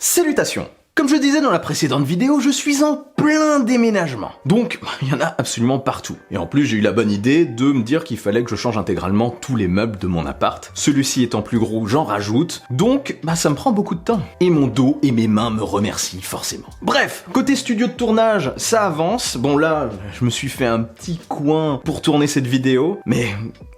Salutations! Comme je disais dans la précédente vidéo, je suis en plein déménagement. Donc, il y en a absolument partout. Et en plus, j'ai eu la bonne idée de me dire qu'il fallait que je change intégralement tous les meubles de mon appart. Celui-ci étant plus gros, j'en rajoute. Donc, ça me prend beaucoup de temps. Et mon dos et mes mains me remercient forcément. Bref, côté studio de tournage, ça avance. Bon là, je me suis fait un petit coin pour tourner cette vidéo. Mais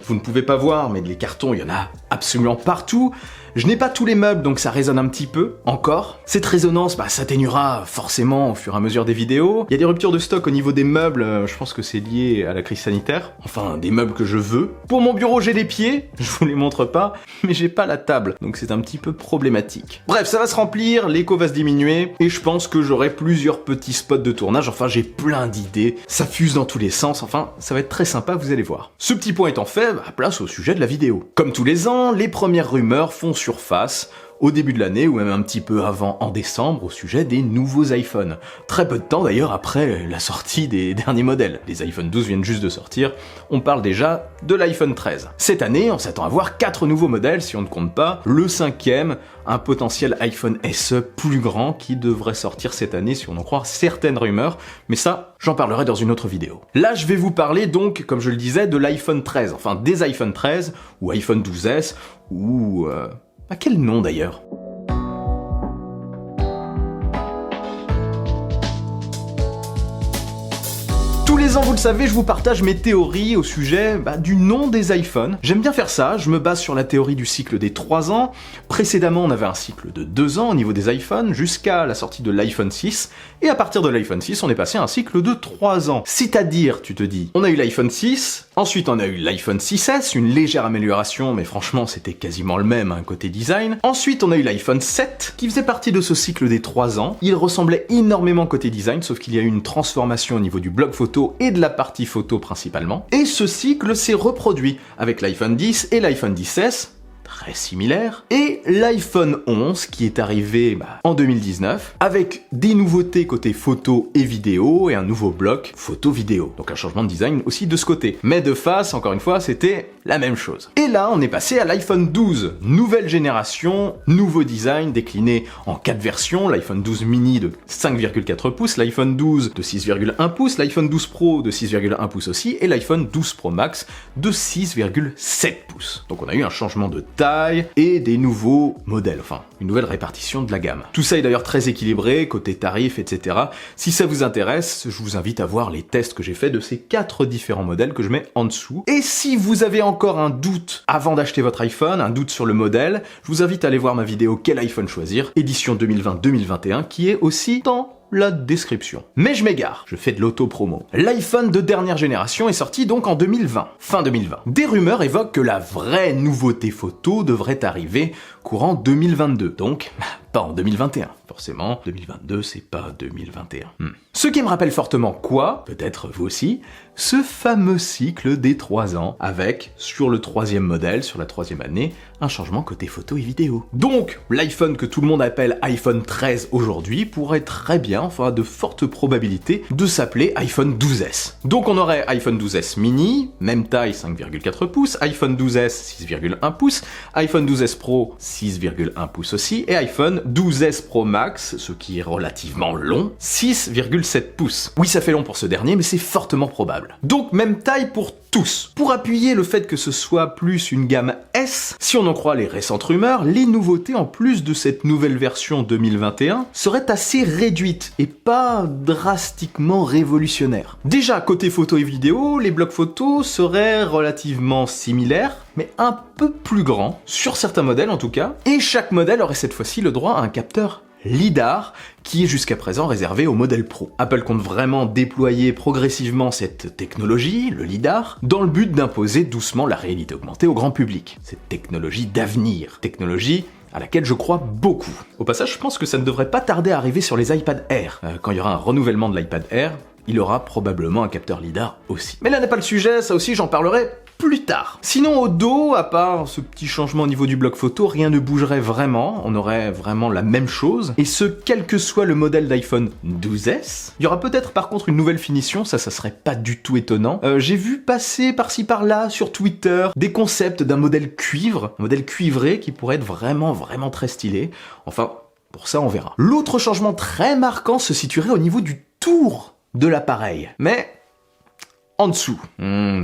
vous ne pouvez pas voir, mais les cartons, il y en a absolument partout. Je n'ai pas tous les meubles, donc ça résonne un petit peu, encore. Cette résonance, s'atténuera forcément au fur et à mesure des vidéos. Il y a des ruptures de stock au niveau des meubles, je pense que c'est lié à la crise sanitaire. Enfin, des meubles que je veux. Pour mon bureau, j'ai les pieds, je vous les montre pas, mais j'ai pas la table, donc c'est un petit peu problématique. Bref, ça va se remplir, l'écho va se diminuer, et je pense que j'aurai plusieurs petits spots de tournage, enfin j'ai plein d'idées, ça fuse dans tous les sens, enfin ça va être très sympa, vous allez voir. Ce petit point étant fait, place au sujet de la vidéo. Comme tous les ans, les premières rumeurs font surface, au début de l'année, ou même un petit peu avant, en décembre, au sujet des nouveaux iPhones. Très peu de temps d'ailleurs après la sortie des derniers modèles. Les iPhone 12 viennent juste de sortir, on parle déjà de l'iPhone 13. Cette année, on s'attend à voir 4 nouveaux modèles, si on ne compte pas le 5e, un potentiel iPhone SE plus grand qui devrait sortir cette année, si on en croit certaines rumeurs, mais ça, j'en parlerai dans une autre vidéo. Là, je vais vous parler donc, comme je le disais, de l'iPhone 13, enfin des iPhone 13, ou iPhone 12S, ou... quel nom d'ailleurs ? Tous les ans, vous le savez, je vous partage mes théories au sujet du nom des iPhones. J'aime bien faire ça, je me base sur la théorie du cycle des 3 ans. Précédemment, on avait un cycle de 2 ans au niveau des iPhones, jusqu'à la sortie de l'iPhone 6. Et à partir de l'iPhone 6, on est passé à un cycle de 3 ans. C'est-à-dire, tu te dis, on a eu l'iPhone 6, ensuite on a eu l'iPhone 6S, une légère amélioration, mais franchement, c'était quasiment le même côté design. Ensuite, on a eu l'iPhone 7, qui faisait partie de ce cycle des 3 ans. Il ressemblait énormément côté design, sauf qu'il y a eu une transformation au niveau du bloc photo et de la partie photo principalement. Et ce cycle s'est reproduit avec l'iPhone 10 et l'iPhone 10S, très similaire, et l'iPhone 11 qui est arrivé en 2019 avec des nouveautés côté photo et vidéo et un nouveau bloc photo-vidéo. Donc un changement de design aussi de ce côté. Mais de face, encore une fois, c'était la même chose. Et là, on est passé à l'iPhone 12, nouvelle génération, nouveau design décliné en 4 versions, l'iPhone 12 mini de 5,4 pouces, l'iPhone 12 de 6,1 pouces, l'iPhone 12 Pro de 6,1 pouces aussi, et l'iPhone 12 Pro Max de 6,7 pouces. Donc on a eu un changement de taille et des nouveaux modèles, enfin une nouvelle répartition de la gamme. Tout ça est d'ailleurs très équilibré, côté tarif, etc. Si ça vous intéresse, je vous invite à voir les tests que j'ai fait de ces 4 différents modèles que je mets en dessous. Et si vous avez encore un doute avant d'acheter votre iPhone, un doute sur le modèle, je vous invite à aller voir ma vidéo Quel iPhone choisir, édition 2020-2021, qui est aussi dans la description. Mais je m'égare, je fais de l'auto-promo. L'iPhone de dernière génération est sorti donc en 2020, fin 2020. Des rumeurs évoquent que la vraie nouveauté photo devrait arriver courant 2022, donc pas en 2021. Forcément, 2022, c'est pas 2021. Ce qui me rappelle fortement quoi, peut-être vous aussi, ce fameux cycle des 3 ans, avec, sur le 3e modèle, sur la 3e année, un changement côté photo et vidéo. Donc, l'iPhone que tout le monde appelle iPhone 13 aujourd'hui pourrait très bien, enfin de fortes probabilités, de s'appeler iPhone 12S. Donc on aurait iPhone 12S mini, même taille 5,4 pouces, iPhone 12S 6,1 pouces, iPhone 12S Pro 6,1 pouces aussi, et iPhone 12S Pro Max, ce qui est relativement long, 6,7 pouces. Oui, ça fait long pour ce dernier, mais c'est fortement probable. Donc même taille pour tous. Pour appuyer le fait que ce soit plus une gamme S, si on en croit les récentes rumeurs, les nouveautés en plus de cette nouvelle version 2021 seraient assez réduites et pas drastiquement révolutionnaires. Déjà, côté photo et vidéo, les blocs photos seraient relativement similaires, mais un peu plus grands, sur certains modèles en tout cas, et chaque modèle aurait cette fois-ci le droit à un capteur LiDAR, qui est jusqu'à présent réservé au modèle Pro. Apple compte vraiment déployer progressivement cette technologie, le LiDAR, dans le but d'imposer doucement la réalité augmentée au grand public. Cette technologie d'avenir, technologie à laquelle je crois beaucoup. Au passage, je pense que ça ne devrait pas tarder à arriver sur les iPad Air. Quand il y aura un renouvellement de l'iPad Air, il aura probablement un capteur LiDAR aussi. Mais là n'est pas le sujet, ça aussi j'en parlerai plus tard. Sinon au dos, à part ce petit changement au niveau du bloc photo, rien ne bougerait vraiment, on aurait vraiment la même chose, et ce quel que soit le modèle d'iPhone 12S. Il y aura peut-être par contre une nouvelle finition, ça serait pas du tout étonnant. J'ai vu passer par-ci par-là sur Twitter des concepts d'un modèle cuivre, un modèle cuivré qui pourrait être vraiment très stylé. Enfin, Pour ça, on verra. L'autre changement très marquant se situerait au niveau du tour de l'appareil. Mais en dessous.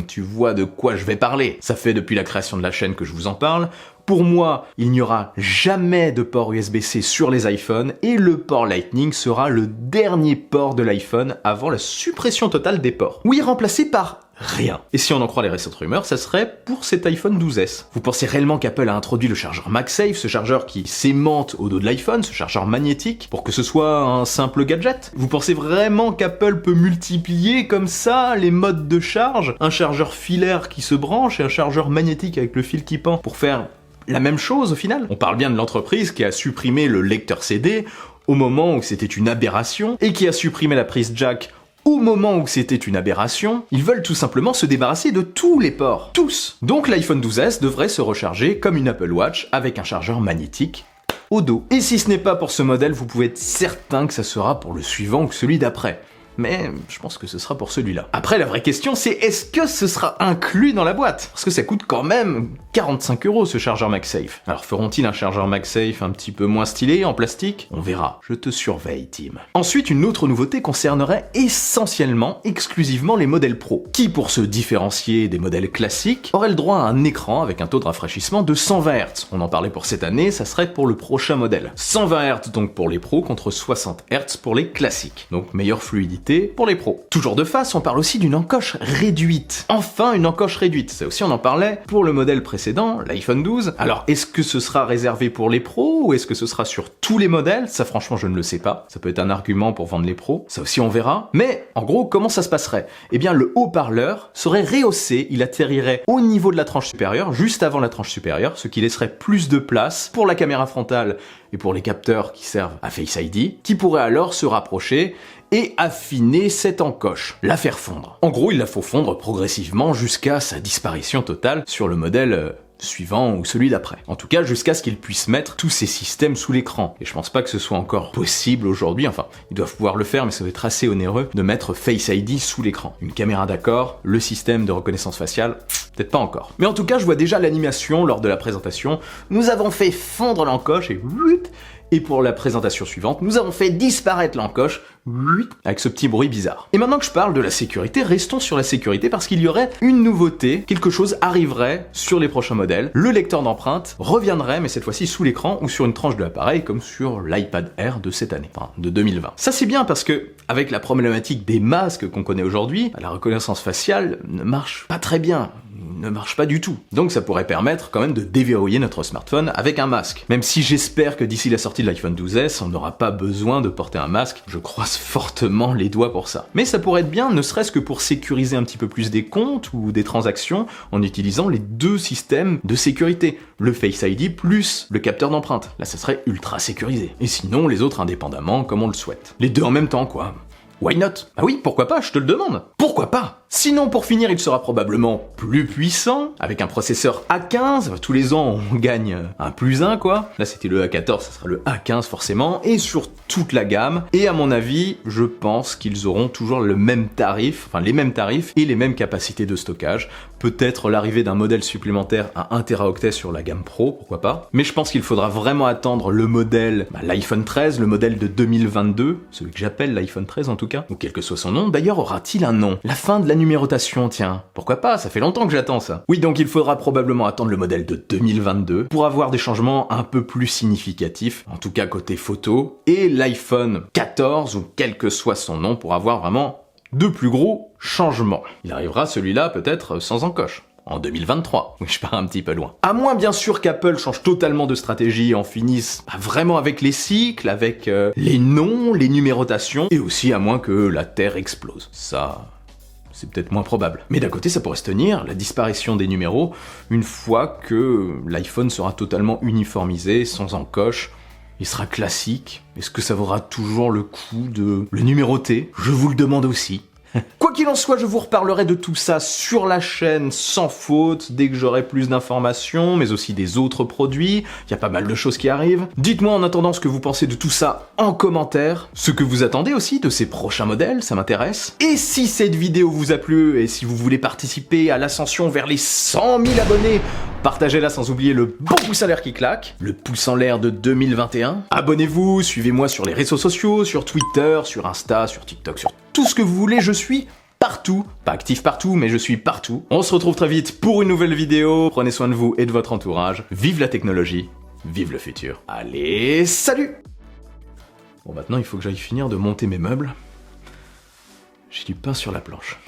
Tu vois de quoi je vais parler. Ça fait depuis la création de la chaîne que je vous en parle. Pour moi, il n'y aura jamais de port USB-C sur les iPhones et le port Lightning sera le dernier port de l'iPhone avant la suppression totale des ports. Oui, remplacé par rien. Et si on en croit les récentes rumeurs, ça serait pour cet iPhone 12S. Vous pensez réellement qu'Apple a introduit le chargeur MagSafe, ce chargeur qui s'aimante au dos de l'iPhone, ce chargeur magnétique, pour que ce soit un simple gadget? Vous pensez vraiment qu'Apple peut multiplier comme ça les modes de charge? Un chargeur filaire qui se branche et un chargeur magnétique avec le fil qui pend pour faire la même chose au final? On parle bien de l'entreprise qui a supprimé le lecteur CD au moment où c'était une aberration et qui a supprimé la prise jack au moment où c'était une aberration. Ils veulent tout simplement se débarrasser de tous les ports. Tous. Donc l'iPhone 12S devrait se recharger comme une Apple Watch avec un chargeur magnétique au dos. Et si ce n'est pas pour ce modèle, vous pouvez être certain que ça sera pour le suivant ou celui d'après. Mais je pense que ce sera pour celui-là. Après, la vraie question, c'est est-ce que ce sera inclus dans la boîte? Parce que ça coûte quand même 45 € ce chargeur MagSafe. Alors feront-ils un chargeur MagSafe un petit peu moins stylé, en plastique? On verra. Je te surveille, Tim. Ensuite, une autre nouveauté concernerait essentiellement, exclusivement les modèles Pro, qui, pour se différencier des modèles classiques, auraient le droit à un écran avec un taux de rafraîchissement de 120 Hz. On en parlait pour cette année, ça serait pour le prochain modèle. 120 Hz donc pour les pros contre 60 Hz pour les classiques. Donc meilleure fluidité pour les pros. Toujours de face, on parle aussi d'une encoche réduite. Enfin, une encoche réduite. Ça aussi, on en parlait pour le modèle précédent, l'iPhone 12. Alors, est-ce que ce sera réservé pour les pros ou est-ce que ce sera sur tous les modèles? Ça, franchement, je ne le sais pas. Ça peut être un argument pour vendre les pros. Ça aussi, on verra. Mais, en gros, comment ça se passerait? Eh bien, le haut-parleur serait rehaussé. Il atterrirait au niveau de la tranche supérieure, juste avant la tranche supérieure, ce qui laisserait plus de place pour la caméra frontale et pour les capteurs qui servent à Face ID, qui pourraient alors se rapprocher et affiner cette encoche, la faire fondre. En gros, il la faut fondre progressivement jusqu'à sa disparition totale sur le modèle suivant ou celui d'après. En tout cas, jusqu'à ce qu'ils puissent mettre tous ces systèmes sous l'écran. Et je pense pas que ce soit encore possible aujourd'hui, enfin, ils doivent pouvoir le faire, mais ça va être assez onéreux de mettre Face ID sous l'écran. Une caméra d'accord, le système de reconnaissance faciale, peut-être pas encore. Mais en tout cas, je vois déjà l'animation lors de la présentation. Nous avons fait fondre l'encoche et pour la présentation suivante, nous avons fait disparaître l'encoche avec ce petit bruit bizarre. Et maintenant que je parle de la sécurité, restons sur la sécurité parce qu'il y aurait une nouveauté, quelque chose arriverait sur les prochains modèles. Le lecteur d'empreintes reviendrait, mais cette fois-ci sous l'écran ou sur une tranche de l'appareil comme sur l'iPad Air de cette année, enfin de 2020. Ça c'est bien parce que, avec la problématique des masques qu'on connaît aujourd'hui, la reconnaissance faciale ne marche pas très bien. Ne marche pas du tout. Donc ça pourrait permettre quand même de déverrouiller notre smartphone avec un masque. Même si j'espère que d'ici la sortie de l'iPhone 12S, on n'aura pas besoin de porter un masque, je croise fortement les doigts pour ça. Mais ça pourrait être bien, ne serait-ce que pour sécuriser un petit peu plus des comptes ou des transactions en utilisant les deux systèmes de sécurité. Le Face ID plus le capteur d'empreinte. Là ça serait ultra sécurisé. Et sinon les autres indépendamment comme on le souhaite. Les deux en même temps quoi. Why not? Bah oui, pourquoi pas, je te le demande. Pourquoi pas? Sinon, pour finir, il sera probablement plus puissant, avec un processeur A15, tous les ans on gagne un plus 1 quoi. Là c'était le A14, ça sera le A15 forcément, et sur toute la gamme. Et à mon avis, je pense qu'ils auront toujours le même tarif, enfin les mêmes tarifs et les mêmes capacités de stockage. Peut-être l'arrivée d'un modèle supplémentaire à 1 Teraoctet sur la gamme Pro, pourquoi pas. Mais je pense qu'il faudra vraiment attendre le modèle, l'iPhone 13, le modèle de 2022, celui que j'appelle l'iPhone 13 en tout cas, ou quel que soit son nom. D'ailleurs, aura-t-il un nom? La fin de la numérotation, tiens. Pourquoi pas? Ça fait longtemps que j'attends ça. Oui, donc il faudra probablement attendre le modèle de 2022 pour avoir des changements un peu plus significatifs, en tout cas côté photo, et l'iPhone 14, ou quel que soit son nom, pour avoir vraiment de plus gros changements. Il arrivera celui-là peut-être sans encoche. En 2023. Oui, je pars un petit peu loin. À moins bien sûr qu'Apple change totalement de stratégie et en finisse vraiment avec les cycles, avec les noms, les numérotations, et aussi à moins que la Terre explose. Ça, c'est peut-être moins probable. Mais d'un côté, ça pourrait se tenir, la disparition des numéros, une fois que l'iPhone sera totalement uniformisé, sans encoche, il sera classique. Est-ce que ça vaudra toujours le coup de le numéroter? Je vous le demande aussi. Quoi Quoi qu'il en soit, je vous reparlerai de tout ça sur la chaîne sans faute, dès que j'aurai plus d'informations, mais aussi des autres produits. Il y a pas mal de choses qui arrivent. Dites-moi en attendant ce que vous pensez de tout ça en commentaire, ce que vous attendez aussi de ces prochains modèles, ça m'intéresse. Et si cette vidéo vous a plu, et si vous voulez participer à l'ascension vers les 100 000 abonnés, partagez-la sans oublier le bon pouce en l'air qui claque, le pouce en l'air de 2021. Abonnez-vous, suivez-moi sur les réseaux sociaux, sur Twitter, sur Insta, sur TikTok, sur tout ce que vous voulez, je suis partout. Pas actif partout, mais je suis partout. On se retrouve très vite pour une nouvelle vidéo. Prenez soin de vous et de votre entourage. Vive la technologie, vive le futur. Allez, salut! Bon, maintenant il faut que j'aille finir de monter mes meubles. J'ai du pain sur la planche.